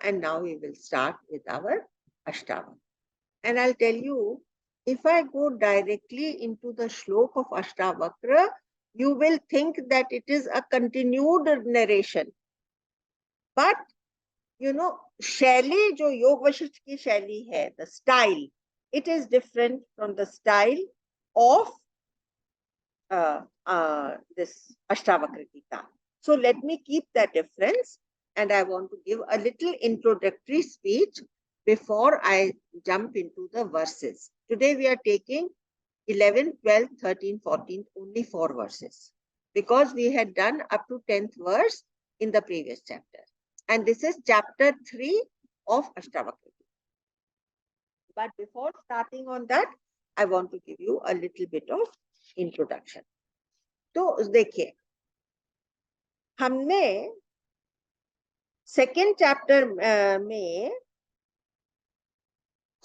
and now we will start with our Ashtavakra. And I'll tell you, if I go directly into the shlok of Ashtavakra, you will think that it is a continued narration. But, you know, शैली जो योग वशिष्ठ की शैली है, the style, it is different from the style of this Ashtavakra Gita. So let me keep that difference, and I want to give a little introductory speech before I jump into the verses. Today we are taking 11, 12, 13, 14, only 4 verses, because we had done up to 10th verse in the previous chapter. And this is chapter 3 of Ashtavakra. But before starting on that, I want to give you a little bit of introduction. तो देखिए, हमने second chapter में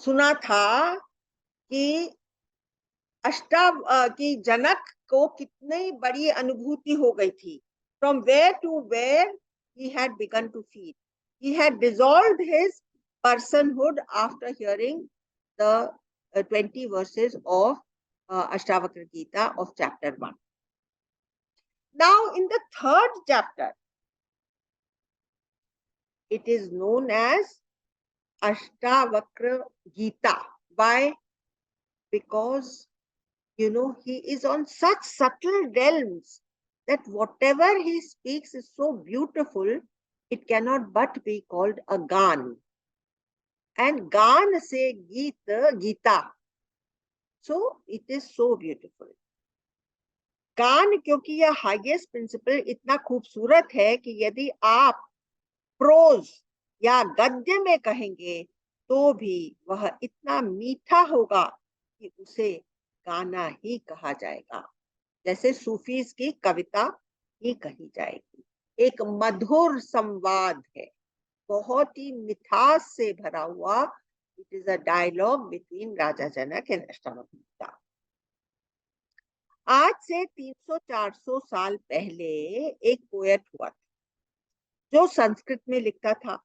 सुना था कि कि जनक को कितनी बड़ी अनुभूति हो गई थी. From where to where he had begun to feel. He had dissolved his personhood after hearing the 20 verses of Ashtavakra Gita of chapter 1. Now in the third chapter, it is known as Ashtavakra Gita. Why? Because, you know, he is on such subtle realms that whatever he speaks is so beautiful, it cannot but be called a Gan. And Gan say Gita. So it is so beautiful. गान क्योंकि यह highest principal इतना खूबसूरत है कि यदि आप pros या गद्य में कहेंगे तो भी वह इतना मीठा होगा कि उसे गाना ही कहा जाएगा, जैसे सूफीज की कविता ही कही जाएगी. एक मधुर संवाद है, बहुत ही मिठास से भरा हुआ. It is a dialogue between Raja Janak and Ashtavakra Gita. आज से 300-400 साल पहले एक पोएट हुआ था जो संस्कृत में लिखता था,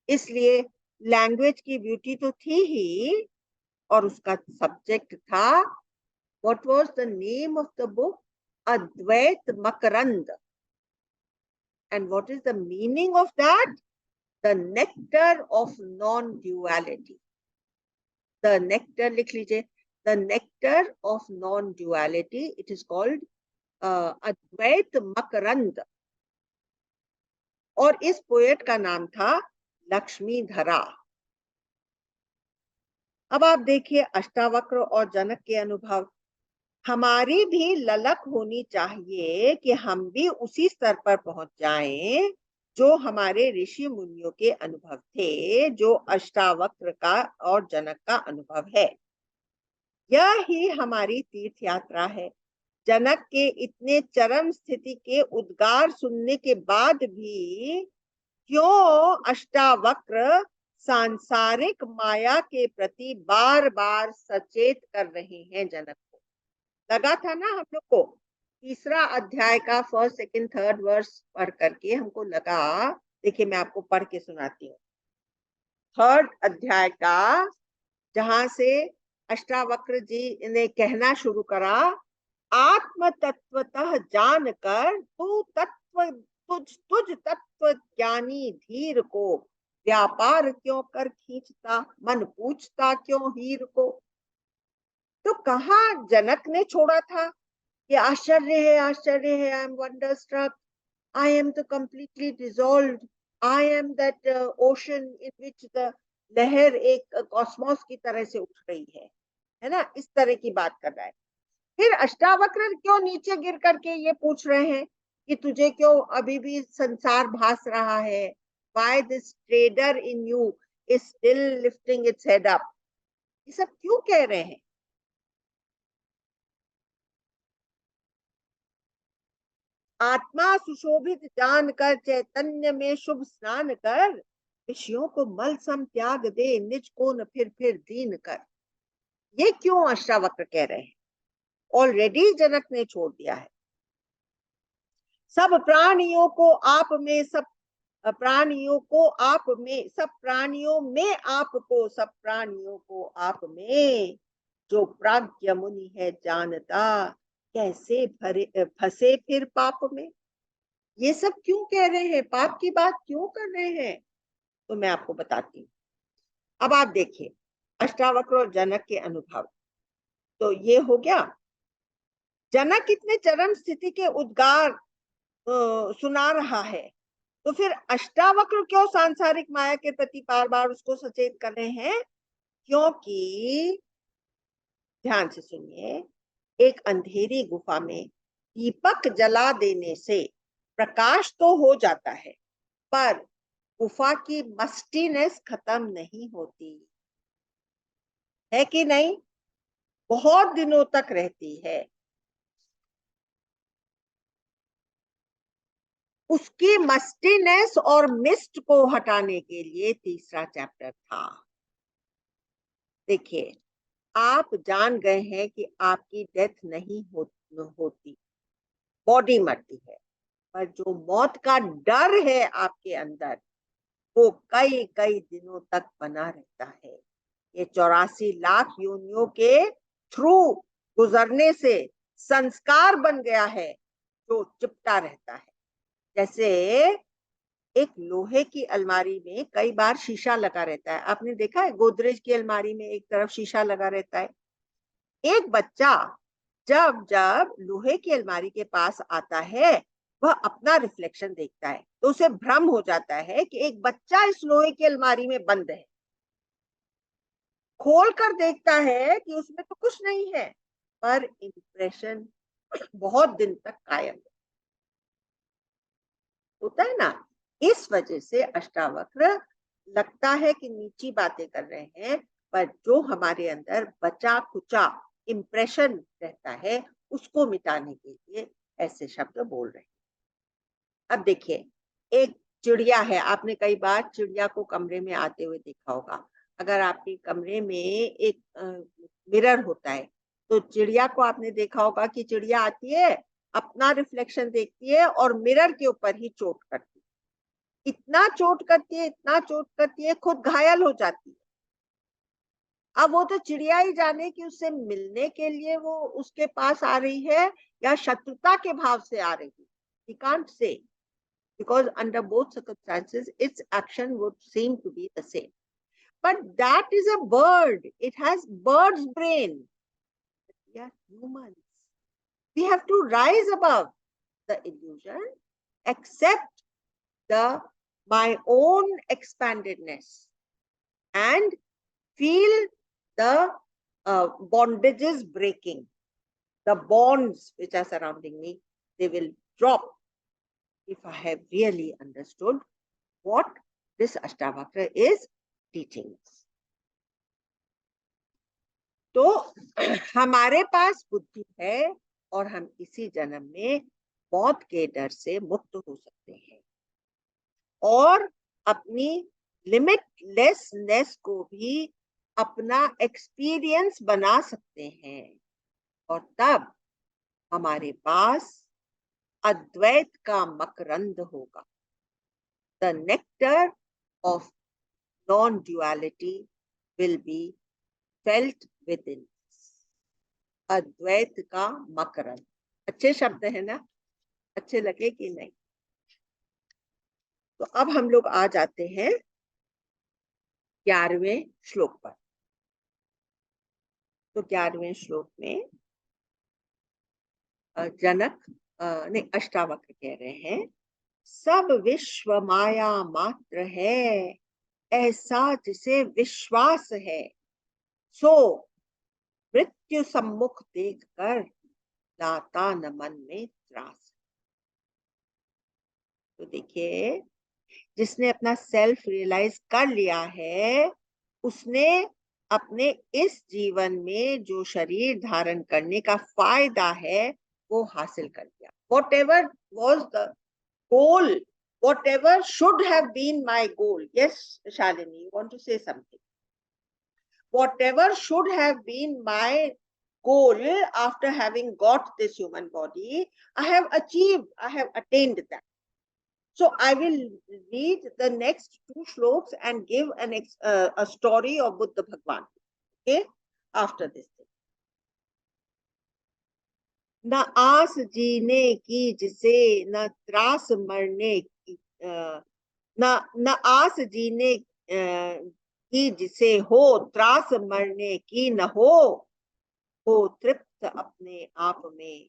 इसलिए लैंग्वेज की ब्यूटी तो थी ही, और उसका सब्जेक्ट था, what was the name of the book? Advaita Makarand. And what is the meaning of that? The nectar of non duality. The nectar लिख लीजिए, the nectar of non-duality. It is called Advait Makarand. और इस poet का नाम था लक्ष्मीधरा. अब आप देखिए अष्टावक्र और जनक के अनुभव. हमारी भी ललक होनी चाहिए कि हम भी उसी स्तर पर पहुंच जाएं जो हमारे ऋषि मुनियों के अनुभव थे, जो अष्टावक्र का और जनक का अनुभव है. यह ही हमारी तीर्थ यात्रा है. जनक के इतने चरम स्थिति के उद्गार सुनने के बाद भी क्यों अष्टावक्र सांसारिक माया के प्रति बार बार सचेत कर रहे हैं जनक को. लगा था ना हम लोग को, तीसरा अध्याय का फर्स्ट सेकंड थर्ड वर्स पढ़ करके हमको लगा. देखिए मैं आपको पढ़ के सुनाती हूँ. थर्ड अध्याय का जहां से अष्टावक्र जी ने कहना शुरू करा, आत्म तत्वतः जानकर तुझ तत्व ज्ञानी धीर को व्यापार क्यों कर खींचता, मन पूछता क्यों हीर को. तो कहा जनक ने छोड़ा था कि आश्चर्य है, आश्चर्य है, आई एम वंडरस्ट्रक, आई एम तो completely dissolved, I am that ocean in which the लहर एक कॉस्मोस की तरह से उठ रही है ना, इस तरह की बात कर रहा है. फिर अष्टावक्र क्यों नीचे गिर करके ये पूछ रहे हैं कि तुझे क्यों अभी भी संसार भास रहा है? Why this trader in you is still lifting its head up? ये सब क्यों कह रहे हैं? आत्मा सुशोभित जानकर चैतन्य में शुभ स्नान कर, विषयों को मल सम त्याग दे, निज को न फिर दीन कर. ये क्यों अष्टावक्र कह रहे हैं? ऑलरेडी जनक ने छोड़ दिया है. सब प्राणियों को आप में सब प्राणियों को आप में, सब प्राणियों में आपको, सब प्राणियों को आप में, जो प्राज्ञ मुनि है जानता, कैसे भरे फंसे फिर पाप में। ये सब क्यों कह रहे हैं, पाप की बात क्यों कर रहे हैं, तो मैं आपको बताती हूँ। अब आप देखिए अष्टावक्र और जनक के अनुभव, तो ये हो गया। जनक इतने चरम स्थिति के उद्गार सुना रहा है, तो फिर अष्टावक्र क्यों सांसारिक माया के प्रति बार बार उसको सचेत कर रहे हैं? क्योंकि ध्यान से सुनिए, एक अंधेरी गुफा में दीपक जला देने से प्रकाश तो हो जाता है, पर गुफा की मस्टीनेस खत्म नहीं होती है कि नहीं, बहुत दिनों तक रहती है। उसकी मस्टीनेस और मिस्ट को हटाने के लिए तीसरा चैप्टर था। देखिए, आप जान गए हैं कि आपकी डेथ नहीं होती, बॉडी मरती है, पर जो मौत का डर है आपके अंदर, वो कई कई दिनों तक बना रहता है। ये 84 लाख योनियों के थ्रू गुजरने से संस्कार बन गया है, जो चिपटा रहता है। जैसे एक लोहे की अलमारी में कई बार शीशा लगा रहता है, आपने देखा है गोदरेज की अलमारी में एक तरफ शीशा लगा रहता है। एक बच्चा जब जब लोहे की अलमारी के पास आता है, वह अपना रिफ्लेक्शन देखता है, तो उसे भ्रम हो जाता है कि एक बच्चा इस लोहे की अलमारी में बंद है। खोल कर देखता है कि उसमें तो कुछ नहीं है, पर इंप्रेशन बहुत दिन तक कायम होता है ना। इस वजह से अष्टावक्र लगता है कि नीची बातें कर रहे हैं, पर जो हमारे अंदर बचा खुचा इंप्रेशन रहता है, उसको मिटाने के लिए ऐसे शब्द बोल रहे हैं। अब देखिए, एक चिड़िया है, आपने कई बार चिड़िया को कमरे में आते हुए देखा होगा। अगर आपके कमरे में एक मिरर होता है, तो चिड़िया को आपने देखा होगा कि चिड़िया आती है, अपना रिफ्लेक्शन देखती है और मिरर के ऊपर ही चोट करती है। इतना चोट करती है, इतना चोट करती है, खुद घायल हो जाती है। अब वो तो चिड़िया ही जाने कि उससे मिलने के लिए वो उसके पास आ रही है या शत्रुता के भाव से आ रही है। We can't say, because under both circumstances its action would seem to be the same. But that is a bird, it has bird's brain. We are humans, we have to rise above the illusion, accept the my own expandedness, and feel the bondages breaking. The bonds which are surrounding me, they will drop if I have really understood what this Ashtavakra is teaching us. तो हमारे पास बुद्धि है और हम इसी जन्म में मौत के डर से मुक्त हो सकते हैं और अपनी लिमिटलेसनेस को भी अपना एक्सपीरियंस बना सकते हैं, और तब हमारे पास अद्वैत का मकरंद होगा। The nectar of non-duality will be felt within us. अद्वैत का मकरंद, अच्छे शब्द है ना, अच्छे लगे कि नहीं? तो अब हम लोग आ जाते हैं 11वें श्लोक पर। तो 11वें श्लोक में जनक ने अष्टावक्र कह रहे हैं, सब विश्व माया मात्र है, ऐसा जिसे विश्वास है, सो मृत्यु सम्मुख देख कर लाता न मन में त्रास। तो देखिए, जिसने अपना सेल्फ रियलाइज कर लिया है, उसने अपने इस जीवन में जो शरीर धारण करने का फायदा है वो हासिल कर लिया। Whatever was the goal, whatever should have been my goal. Yes, Shalini, you want to say something? Whatever should have been my goal after having got this human body, I have achieved, I have attained that. So I will read the next two shloks and give a story of Buddha Bhagwan. Okay, after this. न आस जीने की जिसे न त्रास मरने की न न आस जीने की जिसे हो त्रास मरने की न हो तृप्त अपने आप में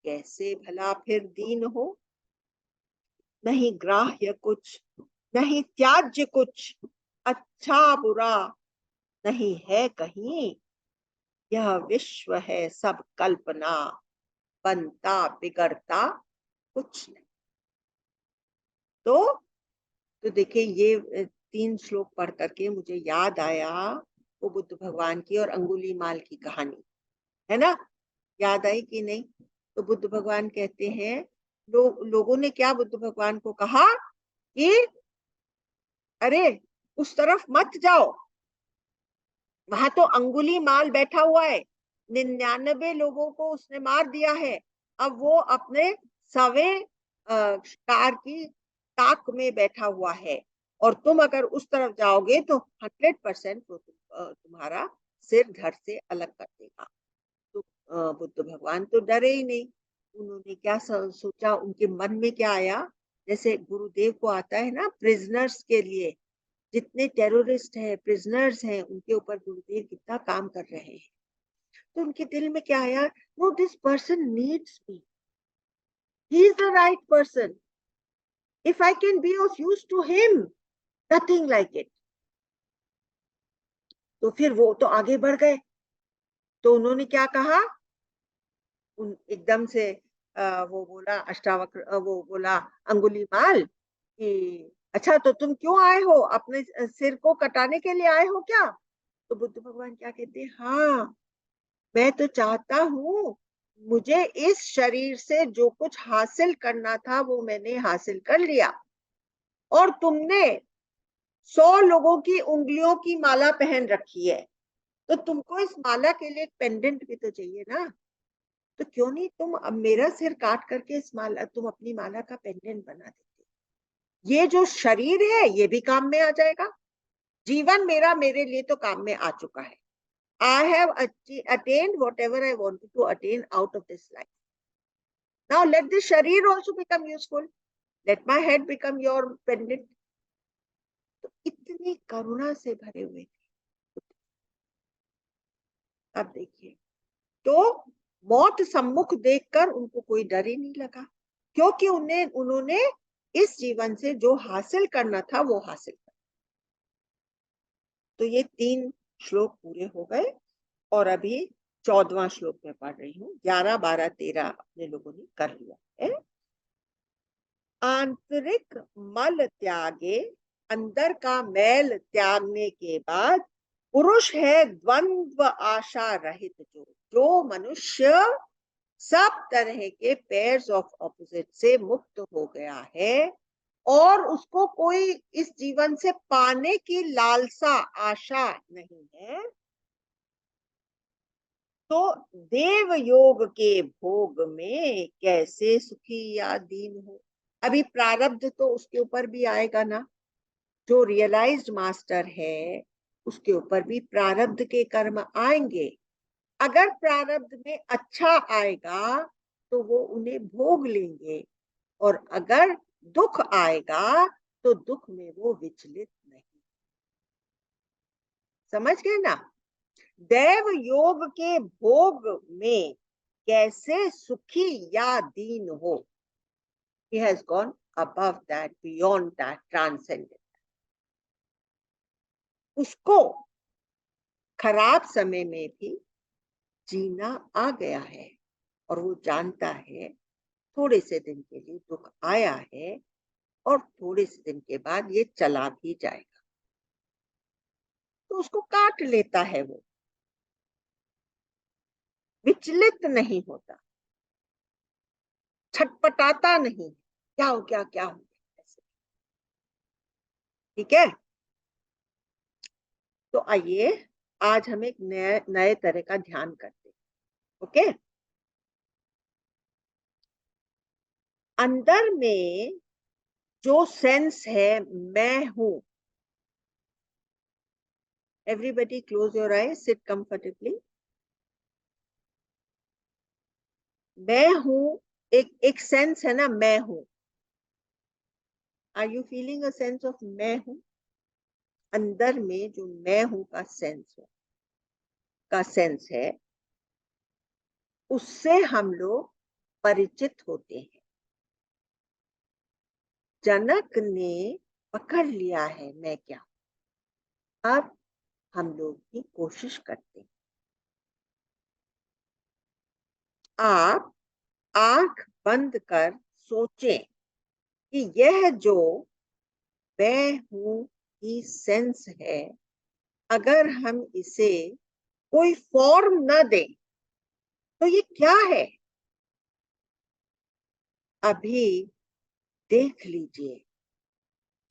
कैसे भला फिर दीन हो। नहीं ग्राह्य कुछ नहीं त्याज्य कुछ अच्छा बुरा नहीं है कहीं यह विश्व है सब कल्पना बनता बिगड़ता कुछ नहीं। तो देखिए ये तीन श्लोक पढ़ करके मुझे याद आया वो बुद्ध भगवान की और अंगुलीमाल की कहानी, है ना? याद आई कि नहीं? तो बुद्ध भगवान कहते हैं लोगों ने क्या बुद्ध भगवान को कहा कि अरे उस तरफ मत जाओ, वहां तो अंगुलीमाल बैठा हुआ है, 99 लोगों को उसने मार दिया है, अब वो अपने 100वें कार की ताक में बैठा हुआ है और तुम अगर उस तरफ जाओगे तो 100% वो तुम्हारा सिर धड़ से अलग कर देगा। तो बुद्ध भगवान तो डरे ही नहीं। उन्होंने क्या सोचा, उनके मन में क्या आया, जैसे गुरुदेव को आता है ना प्रिजनर्स के लिए, जितने टेररिस्ट हैं प्रिजनर्स हैं उनके ऊपर गुरुदेव कितना काम कर रहे हैं। तो उनके दिल में क्या आया, no this person needs me, he is the right person, if I can be of use to him, nothing like it. तो फिर वो तो आगे बढ़ गए। तो उन्होंने क्या कहा, एकदम से वो बोला अष्टावक्र, वो बोला अंगुलीमाल कि अच्छा तो तुम क्यों आए हो, अपने सिर को कटाने के लिए आए हो क्या? तो बुद्ध भगवान क्या कहते हैं, हाँ मैं तो चाहता हूँ, मुझे इस शरीर से जो कुछ हासिल करना था वो मैंने हासिल कर लिया, और तुमने 100 लोगों की उंगलियों की माला पहन रखी है, तो तुमको इस माला के लिए एक पेंडेंट भी तो चाहिए ना, तो क्यों नहीं तुम अब मेरा सिर काट करके इस माला, तुम अपनी माला का पेंडेंट बना देते, ये जो शरीर है ये भी काम में आ जाएगा, जीवन मेरा मेरे लिए तो काम में आ चुका है। I have attained whatever I wanted to attain out of this life. Now let this sharir also become useful. Let my head become your pendant. तो इतनी करुणा से भरे हुए थे। अब देखिए, तो मौत सम्मुख देखकर उनको कोई डर ही नहीं लगा, क्योंकि उन्होंने इस जीवन से जो हासिल करना था वो हासिल कर। तो ये 3 श्लोक पूरे हो गए और अभी 14वां श्लोक में पढ़ रही हूँ। 11, 12, 13 अपने लोगों ने कर लिया है। आंतरिक मल त्यागे, अंदर का मैल त्यागने के बाद पुरुष है द्वंद्व आशा रहित, जो मनुष्य सब तरह के पेयर्स ऑफ ऑपोजिट से मुक्त हो गया है और उसको कोई इस जीवन से पाने की लालसा आशा नहीं है, तो देव योग के भोग में कैसे सुखी या दीन हो। अभी प्रारब्ध तो उसके ऊपर भी आएगा ना, जो रियलाइज्ड मास्टर है उसके ऊपर भी प्रारब्ध के कर्म आएंगे। अगर प्रारब्ध में अच्छा आएगा तो वो उन्हें भोग लेंगे, और अगर दुख आएगा तो दुख में वो विचलित नहीं। समझ गए ना? दैव योग के भोग में कैसे सुखी या दीन हो। He has gone above that, beyond that, transcended. उसको खराब समय में भी जीना आ गया है और वो जानता है थोड़े से दिन के लिए दुख आया है और थोड़े से दिन के बाद ये चला भी जाएगा, तो उसको काट लेता है, वो विचलित नहीं होता, छटपटाता नहीं, क्या हो गया क्या हो गया ऐसे। ठीक है, तो आइए आज हम एक नए तरह का ध्यान करते हैं। ओके, अंदर में जो सेंस है मैं हूं, everybody close your eye, sit comfortably. मैं हूं, एक सेंस है ना, मैं हूं। Are you feeling a sense of मैं हूं? अंदर में जो मैं हूं का सेंस है, उससे हम लोग परिचित होते हैं। जनक ने पकड़ लिया है मैं क्या। अब हम लोग भी कोशिश करते हैं। आप आंख बंद कर सोचें कि यह जो मैं हूं की सेंस है, अगर हम इसे कोई फॉर्म न दें तो ये क्या है? अभी देख लीजिए,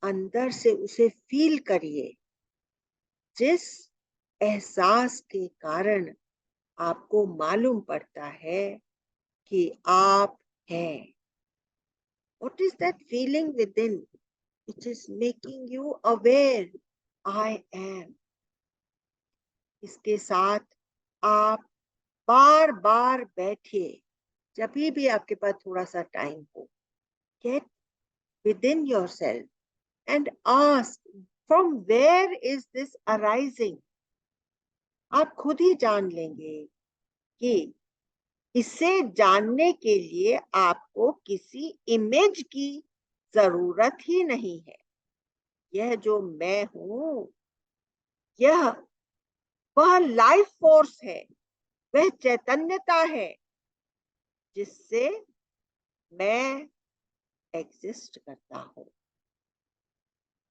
अंदर से उसे फील करिए। जिस एहसास के कारण आपको मालूम पड़ता है कि आप हैं। What is that feeling within which is making you aware? I am. इसके साथ आप बार बार बैठिए, जब भी आपके पास थोड़ा सा टाइम हो। Get within yourself and ask, from where is this arising? आप खुद ही जान लेंगे कि इसे जानने के लिए आपको किसी इमेज की जरूरत ही नहीं है। यह जो मैं हूं, यह वह लाइफ फोर्स है, वह चैतन्यता है जिससे मैं एग्जिस्ट करता हूं।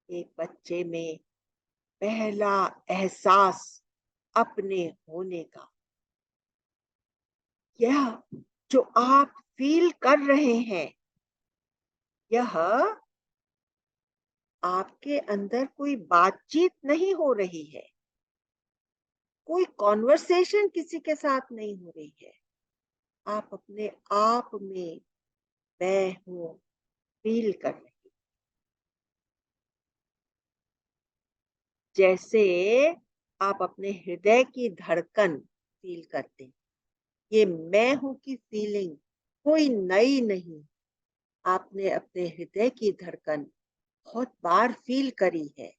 एक बच्चे में पहला एहसास अपने होने का, यह जो आप फील कर रहे हैं, यह आपके अंदर कोई बातचीत नहीं हो रही है, कोई कॉन्वर्सेशन किसी के साथ नहीं हो रही है। आप अपने आप में मैं हूं फील कर रहे हैं। जैसे आप अपने हृदय की धड़कन फील करते हैं। ये मैं हूं की फीलिंग कोई नई नहीं। आपने अपने हृदय की धड़कन बहुत बार फील करी है।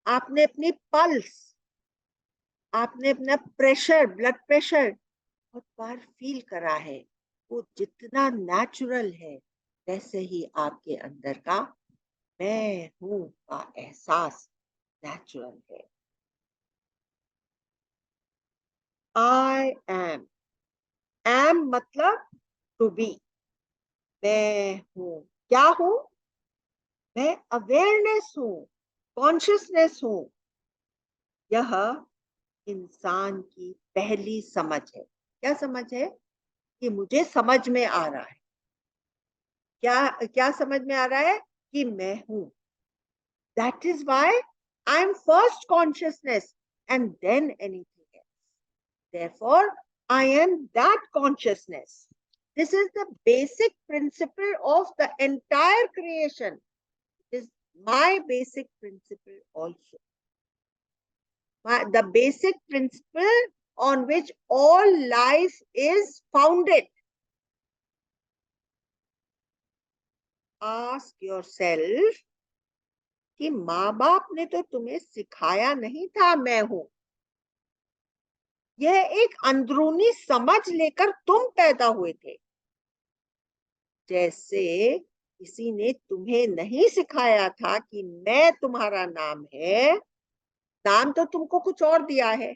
आपने अपनी पल्स, आपने अपना प्रेशर, ब्लड प्रेशर बहुत बार फील करा है। वो जितना नेचुरल है, वैसे ही आपके अंदर का मैं हूं का एहसास नेचुरल है। आई एम मतलब टू बी। मैं हूं, क्या हूं? मैं अवेयरनेस हूं, कॉन्शियसनेस हूं। यह इंसान की पहली समझ है। क्या समझ है? कि मुझे समझ में आ रहा है। क्या क्या समझ में आ रहा है? कि मैं हूं। That is why I am first consciousness and than anything else. Therefore, I am that consciousness. This is the basic principle of the entire creation. It is my basic principle also. The basic principle on which all life is founded. Ask yourself कि माँ बाप ने तो तुम्हें सिखाया नहीं था मैं हूं। यह एक अंदरूनी समझ लेकर तुम पैदा हुए थे। जैसे किसी ने तुम्हें नहीं सिखाया था कि मैं तुम्हारा नाम है, नाम तो तुमको कुछ और दिया है।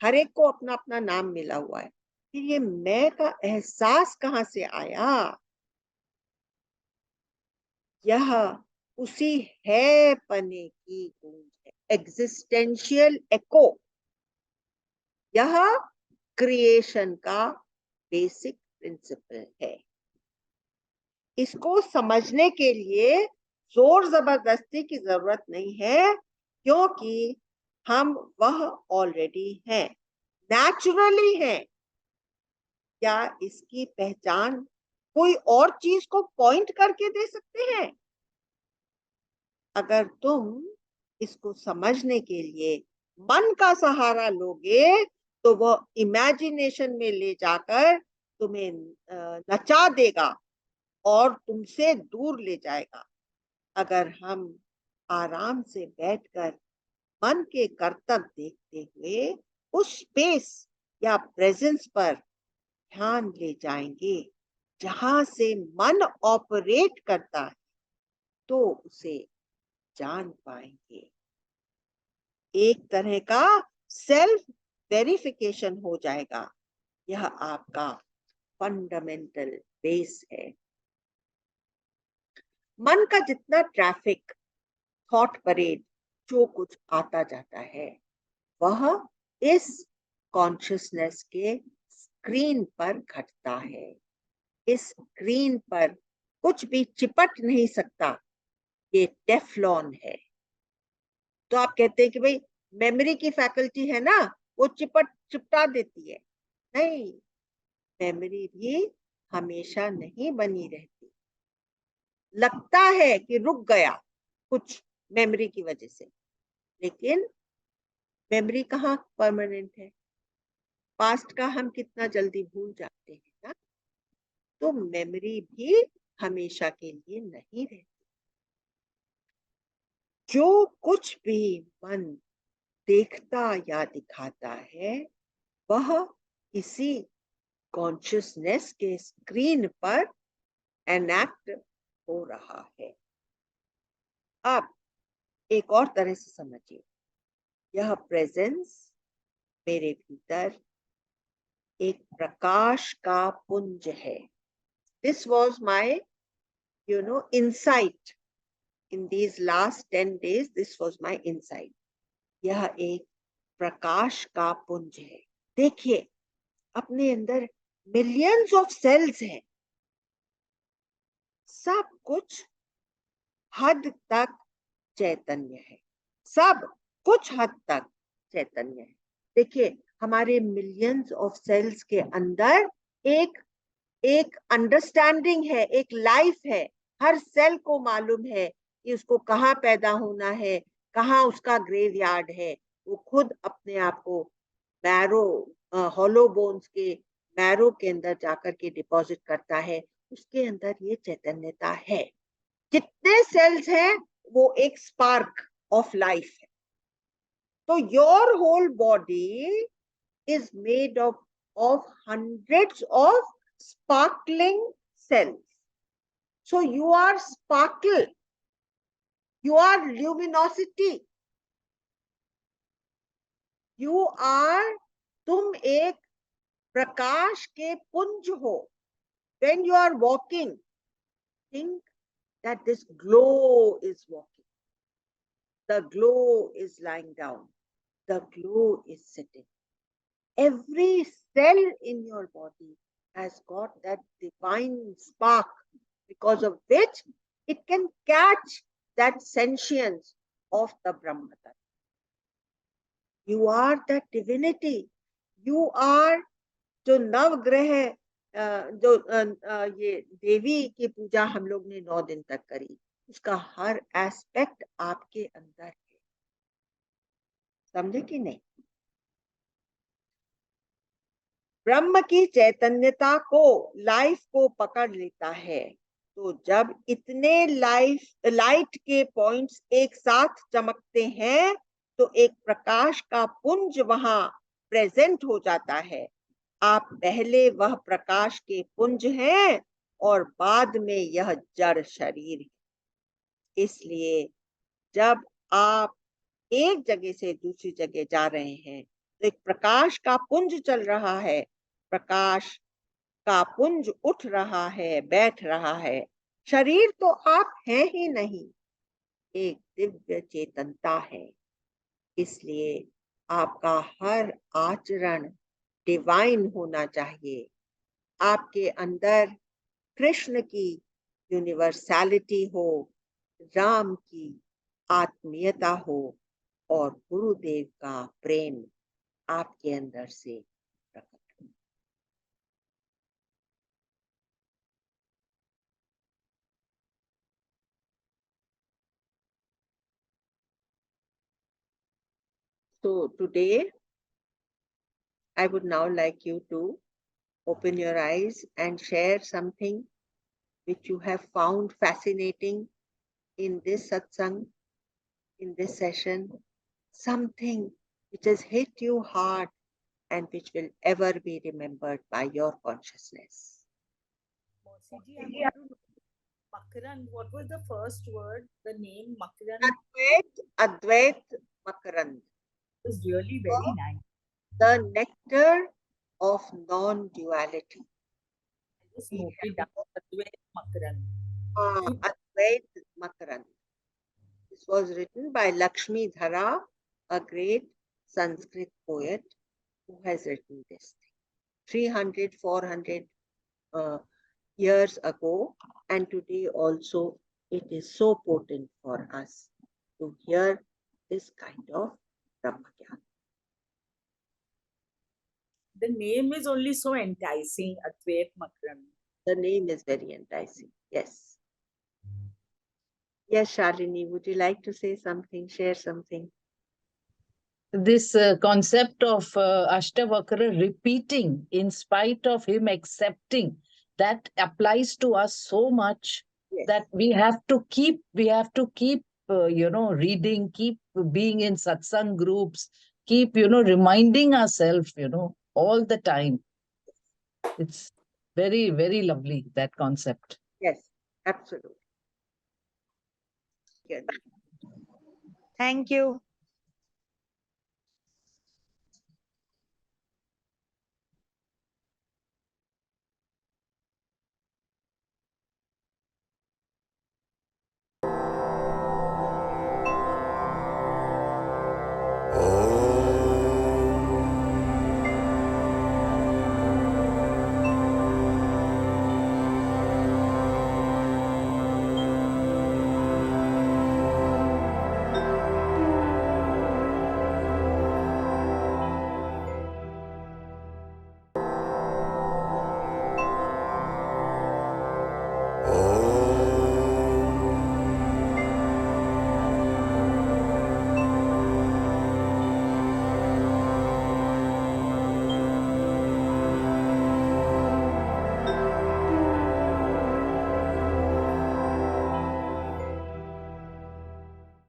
हर एक को अपना अपना नाम मिला हुआ है। फिर ये मैं का एहसास कहां से आया? यह उसी है पने की गूंज है, एग्जिस्टेंशियल एको। यह क्रिएशन का बेसिक प्रिंसिपल है। इसको समझने के लिए जोर जबरदस्ती की जरूरत नहीं है, क्योंकि हम वह ऑलरेडी हैं, नेचुरली हैं। क्या इसकी पहचान कोई और चीज को पॉइंट करके दे सकते हैं? अगर तुम इसको समझने के लिए मन का सहारा लोगे तो वो इमेजिनेशन में ले जाकर तुम्हें नचा देगा और तुमसे दूर ले जाएगा। अगर हम आराम से बैठकर मन के करतब देखते हुए उस स्पेस या प्रेजेंस पर ध्यान ले जाएंगे जहां से मन ऑपरेट करता है, तो उसे जान पाएंगे। एक तरह का सेल्फ वेरिफिकेशन हो जाएगा। यह आपका फंडामेंटल बेस है। मन का जितना ट्रैफिक, थॉट परेड, जो कुछ आता जाता है, वह इस कॉन्शियसनेस के स्क्रीन पर घटता है। इस स्क्रीन पर कुछ भी चिपट नहीं सकता। ये टेफ्लॉन है। तो आप कहते हैं कि भाई मेमोरी की फैकल्टी है ना, वो चिपटा देती है। नहीं, मेमोरी भी हमेशा नहीं बनी रहती। लगता है कि रुक गया कुछ मेमोरी की वजह से, लेकिन मेमोरी कहाँ परमानेंट है। पास्ट का हम कितना जल्दी भूल जाते हैं ना। तो मेमोरी भी हमेशा के लिए नहीं रहती। जो कुछ भी मन देखता या दिखाता है, वह इसी कॉन्शियसनेस के स्क्रीन पर एनैक्ट हो रहा है। अब एक और तरह से समझिए, यह प्रेजेंस मेरे भीतर एक प्रकाश का पुंज है। This was my insight in these last 10 days. This was my insight. यह एक प्रकाश का पुंज है। देखिए, अपने अंदर मिलियंस ऑफ सेल्स हैं। सब कुछ हद तक चैतन्य है। सब कुछ हद तक चैतन्य है। देखिए, हमारे मिलियंस ऑफ सेल्स के अंदर एक एक अंडरस्टैंडिंग है, एक लाइफ है। हर सेल को मालूम है कि उसको कहाँ पैदा होना है, कहाँ उसका ग्रेवयार्ड है। वो खुद अपने आप को मैरो, हॉलो बोन्स के मैरो के अंदर जाकर के डिपॉजिट करता है। उसके अंदर ये चैतन्यता है। जितने सेल्स हैं वो एक स्पार्क ऑफ लाइफ है। तो your whole body is made of hundreds of sparkling cells. So you are sparkle, you are luminosity, you are, तुम एक प्रकाश के पुंज हो। When you are walking, think that this glow is walking, the glow is lying down, the glow is sitting. Every cell in your body has got that divine spark, because of which it can catch that sentience of the Brahma. You are that divinity. You are जो नवग्रह, जो ये देवी की पूजा हम लोग ने 9 दिन तक करी, उसका हर एस्पेक्ट आपके अंदर है। समझे कि नहीं? ब्रह्म की चैतन्यता को, लाइफ को पकड़ लेता है। तो जब इतने लाइट के पॉइंट्स एक साथ चमकते हैं, तो एक प्रकाश का पुंज वहां प्रेजेंट हो जाता है। आप पहले वह प्रकाश के पुंज हैं और बाद में यह जड़ शरीर है। इसलिए जब आप एक जगह से दूसरी जगह जा रहे हैं, तो एक प्रकाश का पुंज चल रहा है। प्रकाश का पुंज उठ रहा है, बैठ रहा है। शरीर तो आप हैं ही नहीं, एक दिव्य चेतनता है। इसलिए आपका हर आचरण डिवाइन होना चाहिए। आपके अंदर कृष्ण की यूनिवर्सैलिटी हो, राम की आत्मीयता हो और गुरुदेव का प्रेम आपके अंदर से प्रकट हो। So today, I would now like you to open your eyes and share something which you have found fascinating in this satsang, in this session, something which has hit you hard and which will ever be remembered by your consciousness. Mosi ji, I want to know Makaran. What was the first word? The name Makaran Advait Makarand, was really very nice. the nectar of non-duality. I just note it down. Advait Makaran. Advait Makarand. This was written by Lakshmi Dhara, a great Sanskrit poet who has written this thing 300, 400 years ago, and today also it is so potent for us to hear this kind of Brahmagyan. The name is only so enticing, Advait Makaran. The name is very enticing. Yes. Yes, Shalini, would you like to say something, share something? This concept of Ashtavakra repeating in spite of him accepting, that applies to us so much. Yes. That we have to keep reading, keep being in satsang groups, keep reminding ourselves all the time. It's very, very lovely, that concept. Yes, absolutely. Good. Thank you.